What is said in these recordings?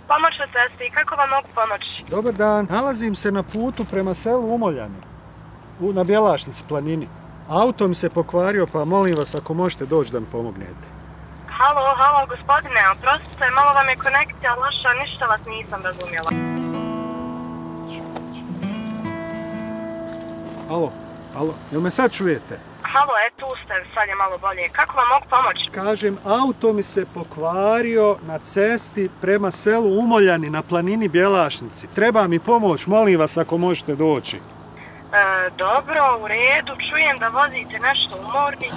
Pomoć na cesti, kako vam mogu pomoći? Dobar dan, nalazim se na putu prema selu Umoljani, na Bjelašnici planini. Auto mi se pokvario, pa molim vas ako možete doći da mi pomognete. Halo, gospodine, oprostite, malo vam je konekcija loša, ništa vas nisam razumjela. Alo, jel me sad čujete? Halo, tu ste, sad je malo bolje. Kako vam mogu pomoći? Kažem, auto mi se pokvario na cesti prema selu Umoljani na planini Bjelašnici. Treba mi pomoć, molim vas ako možete doći. Dobro, u redu, čujem da vozite nešto umorni.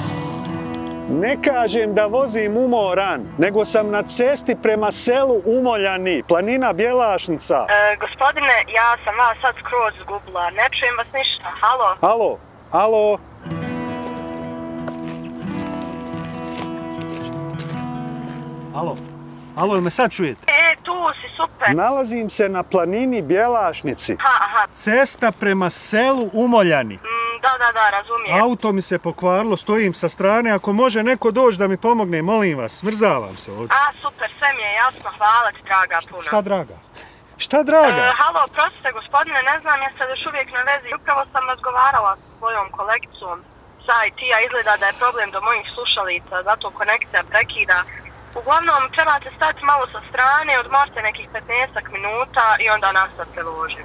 Ne kažem da vozim umoran, nego sam na cesti prema selu Umoljani, planina Bjelašnica. Gospodine, ja sam vas sad skroz zgubila, ne čujem vas ništa. Halo? Alo, jel me sad čujete? Tu si, super. Nalazim se na planini Bjelašnici. Aha. Cesta prema selu Umoljani. Da, razumijem. Auto mi se pokvarilo, stojim sa strane, ako može neko doći da mi pomogne, molim vas, smrzavam se ovdje. Super, sve mi je jasno, hvala ti, draga, puno. Šta draga? Halo, prostite, gospodine, ne znam, jeste još uvijek na vezi. Upravo sam razgovarala s svojom kolegicom sa IT-a, izgleda da je problem do mojih slušalica, zato konekcija prekida. Uglavnom, trebate stati malo sa strane, odmorite nekih 15 minuta i onda nastavite vožnju.